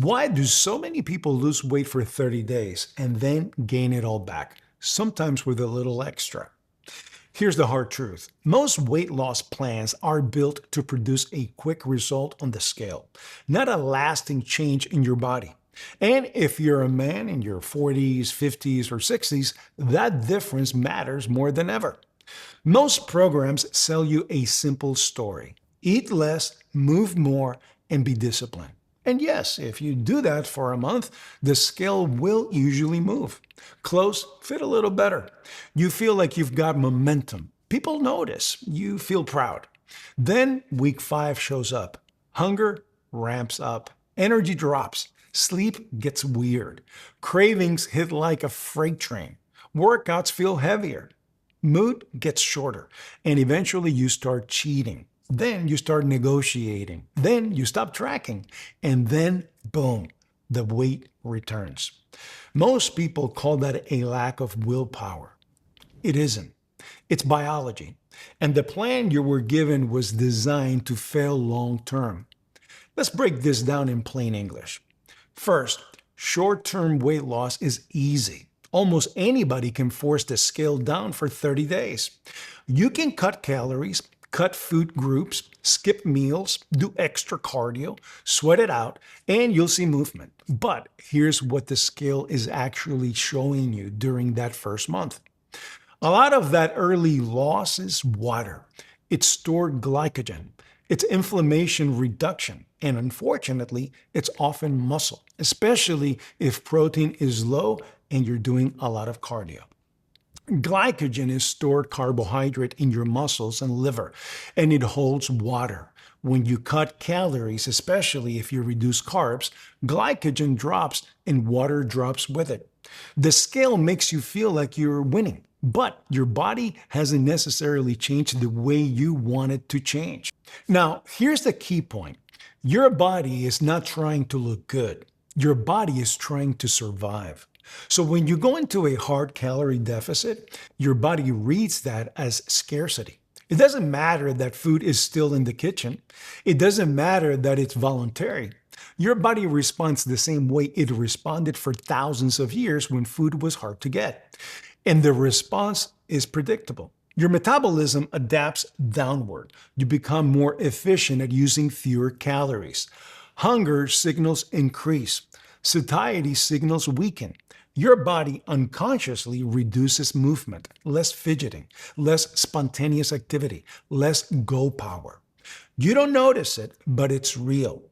Why do so many people lose weight for 30 days and then gain it all back, sometimes with a little extra? Here's the hard truth. Most weight loss plans are built to produce a quick result on the scale, not a lasting change in your body. And if you're a man in your 40s, 50s, or 60s, that difference matters more than ever. Most programs sell you a simple story: eat less, move more, and be disciplined. And yes, if you do that for a month, the scale will usually move. Clothes fit a little better. You feel like you've got momentum. People notice. You feel proud. Then week 5 shows up. Hunger ramps up. Energy drops. Sleep gets weird. Cravings hit like a freight train. Workouts feel heavier. Mood gets shorter, and eventually you start cheating. Then you start negotiating. Then you stop tracking. And then, boom, the weight returns. Most people call that a lack of willpower. It isn't. It's biology. And the plan you were given was designed to fail long term. Let's break this down in plain English. First, short-term weight loss is easy. Almost anybody can force the scale down for 30 days. You can cut calories, cut food groups, skip meals, do extra cardio, sweat it out, and you'll see movement. But here's what the scale is actually showing you during that first month. A lot of that early loss is water. It's stored glycogen. It's inflammation reduction. And unfortunately, it's often muscle, especially if protein is low and you're doing a lot of cardio. Glycogen is stored carbohydrate in your muscles and liver, and it holds water. When you cut calories, especially if you reduce carbs, glycogen drops and water drops with it. The scale makes you feel like you're winning, but your body hasn't necessarily changed the way you want it to change. Now, here's the key point. Your body is not trying to look good. Your body is trying to survive. So when you go into a hard calorie deficit, your body reads that as scarcity. It doesn't matter that food is still in the kitchen. It doesn't matter that it's voluntary. Your body responds the same way it responded for thousands of years when food was hard to get. And the response is predictable. Your metabolism adapts downward. You become more efficient at using fewer calories. Hunger signals increase. Satiety signals weaken. Your body unconsciously reduces movement, less fidgeting, less spontaneous activity, less go power. You don't notice it, but it's real.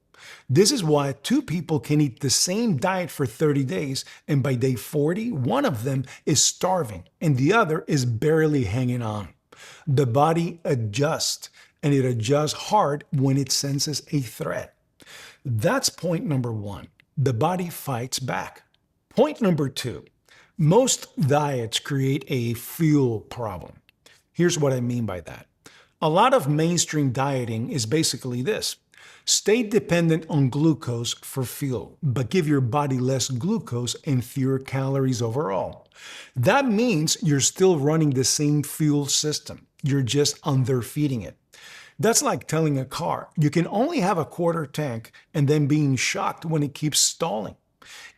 This is why two people can eat the same diet for 30 days, and by day 40, one of them is starving and the other is barely hanging on. The body adjusts, and it adjusts hard when it senses a threat. That's point number 1. The body fights back. Point number 2, most diets create a fuel problem. Here's what I mean by that. A lot of mainstream dieting is basically this: stay dependent on glucose for fuel, but give your body less glucose and fewer calories overall. That means you're still running the same fuel system. You're just underfeeding it. That's like telling a car you can only have a quarter tank and then being shocked when it keeps stalling.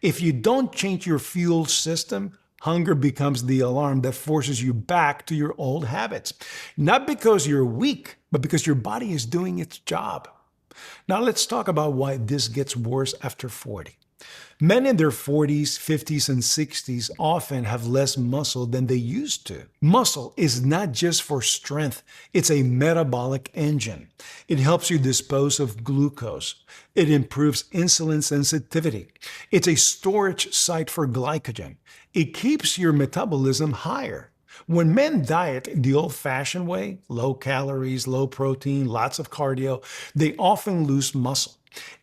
If you don't change your fuel system, hunger becomes the alarm that forces you back to your old habits. Not because you're weak, but because your body is doing its job. Now let's talk about why this gets worse after 40. Men in their 40s, 50s, and 60s often have less muscle than they used to. Muscle is not just for strength, it's a metabolic engine. It helps you dispose of glucose. It improves insulin sensitivity. It's a storage site for glycogen. It keeps your metabolism higher. When men diet the old-fashioned way, low calories, low protein, lots of cardio, they often lose muscle.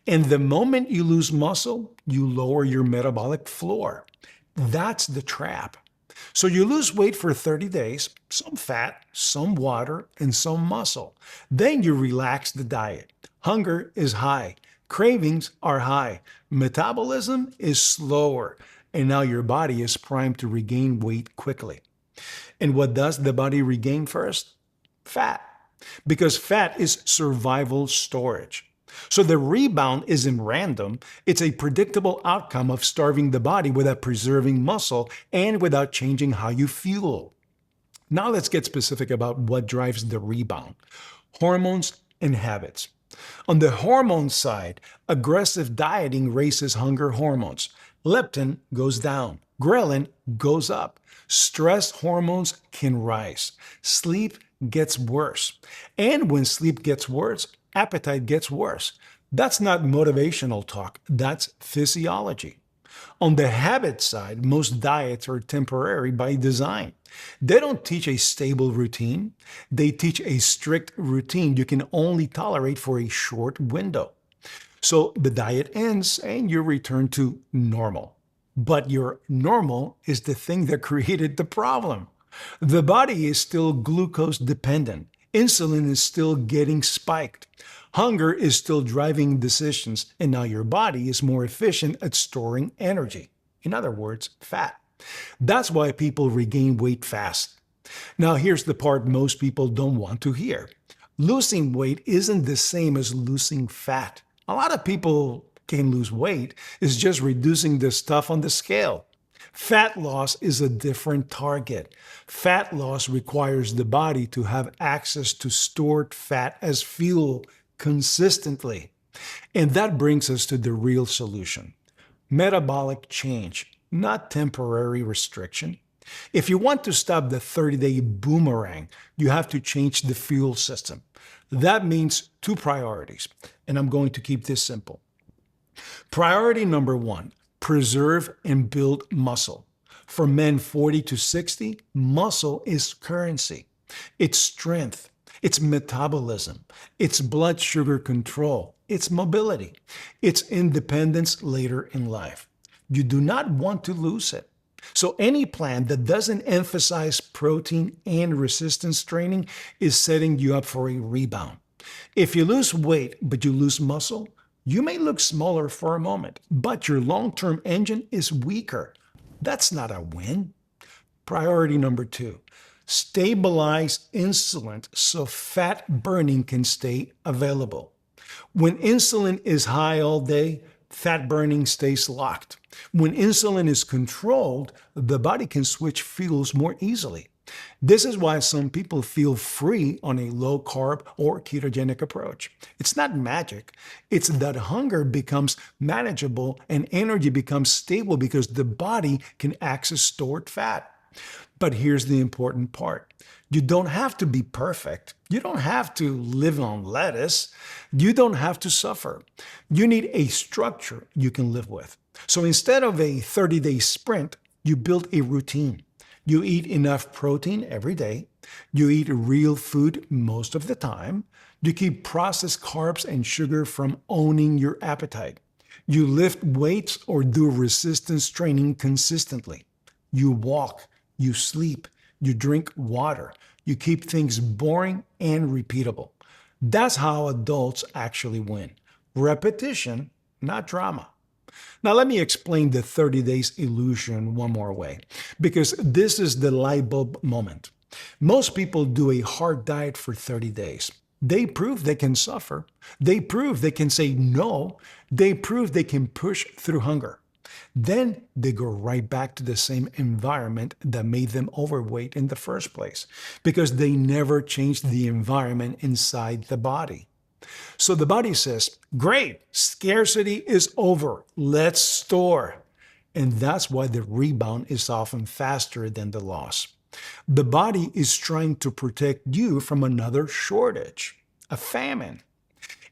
And the moment you lose muscle, you lower your metabolic floor. That's the trap. So you lose weight for 30 days, some fat, some water, and some muscle. Then you relax the diet. Hunger is high. Cravings are high. Metabolism is slower. And now your body is primed to regain weight quickly. And what does the body regain first? Fat. Because fat is survival storage. So the rebound isn't random, it's a predictable outcome of starving the body without preserving muscle and without changing how you fuel. Now let's get specific about what drives the rebound: hormones and habits. On the hormone side, aggressive dieting raises hunger hormones. Leptin goes down, ghrelin goes up. Stress hormones can rise. Sleep gets worse. And when sleep gets worse, appetite gets worse. That's not motivational talk, that's physiology. On the habit side, most diets are temporary by design. They don't teach a stable routine. They teach a strict routine you can only tolerate for a short window. So the diet ends and you return to normal. But your normal is the thing that created the problem. The body is still glucose dependent. Insulin is still getting spiked. Hunger is still driving decisions, and now your body is more efficient at storing energy. In other words, fat. That's why people regain weight fast. Now, here's the part most people don't want to hear. Losing weight isn't the same as losing fat. A lot of people can lose weight, it's just reducing the stuff on the scale. Fat loss is a different target. Fat loss requires the body to have access to stored fat as fuel consistently. And that brings us to the real solution: metabolic change, not temporary restriction. If you want to stop the 30-day boomerang, you have to change the fuel system. That means two priorities, and I'm going to keep this simple. Priority number one: preserve and build muscle. For men 40 to 60, muscle is currency. It's strength, it's metabolism, it's blood sugar control, it's mobility, it's independence later in life. You do not want to lose it. So any plan that doesn't emphasize protein and resistance training is setting you up for a rebound. If you lose weight but you lose muscle, you may look smaller for a moment, but your long-term engine is weaker. That's not a win. Priority number two: stabilize insulin so fat burning can stay available. When insulin is high all day, fat burning stays locked. When insulin is controlled, the body can switch fuels more easily. This is why some people feel free on a low carb or ketogenic approach. It's not magic. It's that hunger becomes manageable and energy becomes stable because the body can access stored fat. But here's the important part: you don't have to be perfect. You don't have to live on lettuce. You don't have to suffer. You need a structure you can live with. So instead of a 30-day sprint, you build a routine. You eat enough protein every day. You eat real food most of the time. You keep processed carbs and sugar from owning your appetite. You lift weights or do resistance training consistently. You walk, you sleep, you drink water. You keep things boring and repeatable. That's how adults actually win. Repetition, not drama. Now, let me explain the 30 days illusion one more way, because this is the light bulb moment. Most people do a hard diet for 30 days. They prove they can suffer. They prove they can say no. They prove they can push through hunger. Then they go right back to the same environment that made them overweight in the first place, because they never changed the environment inside the body. So the body says, great, scarcity is over, let's store. And that's why the rebound is often faster than the loss. The body is trying to protect you from another shortage, a famine.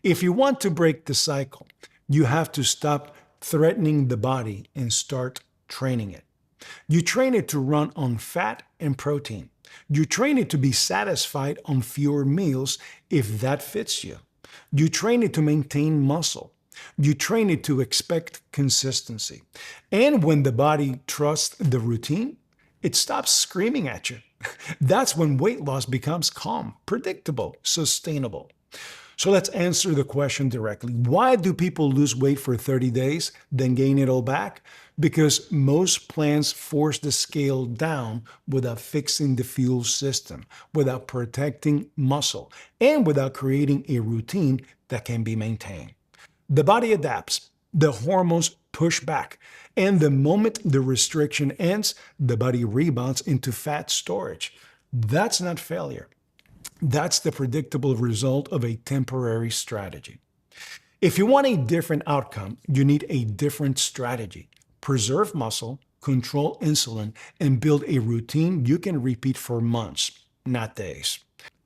If you want to break the cycle, you have to stop threatening the body and start training it. You train it to run on fat and protein. You train it to be satisfied on fewer meals if that fits you. You train it to maintain muscle. You train it to expect consistency. And when the body trusts the routine, it stops screaming at you. That's when weight loss becomes calm, predictable, sustainable. So let's answer the question directly. Why do people lose weight for 30 days, then gain it all back? Because most plans force the scale down without fixing the fuel system, without protecting muscle, and without creating a routine that can be maintained. The body adapts, the hormones push back, and the moment the restriction ends, the body rebounds into fat storage. That's not failure. That's the predictable result of a temporary strategy. If you want a different outcome, you need a different strategy. Preserve muscle, control insulin, and build a routine you can repeat for months, not days.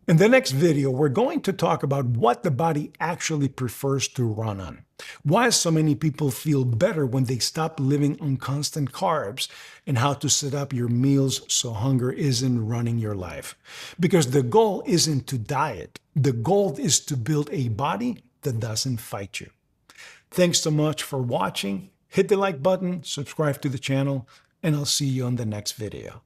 In the next video, we're going to talk about what the body actually prefers to run on. Why so many people feel better when they stop living on constant carbs, and how to set up your meals so hunger isn't running your life. Because the goal isn't to diet. The goal is to build a body that doesn't fight you. Thanks so much for watching. Hit the like button, subscribe to the channel, and I'll see you on the next video.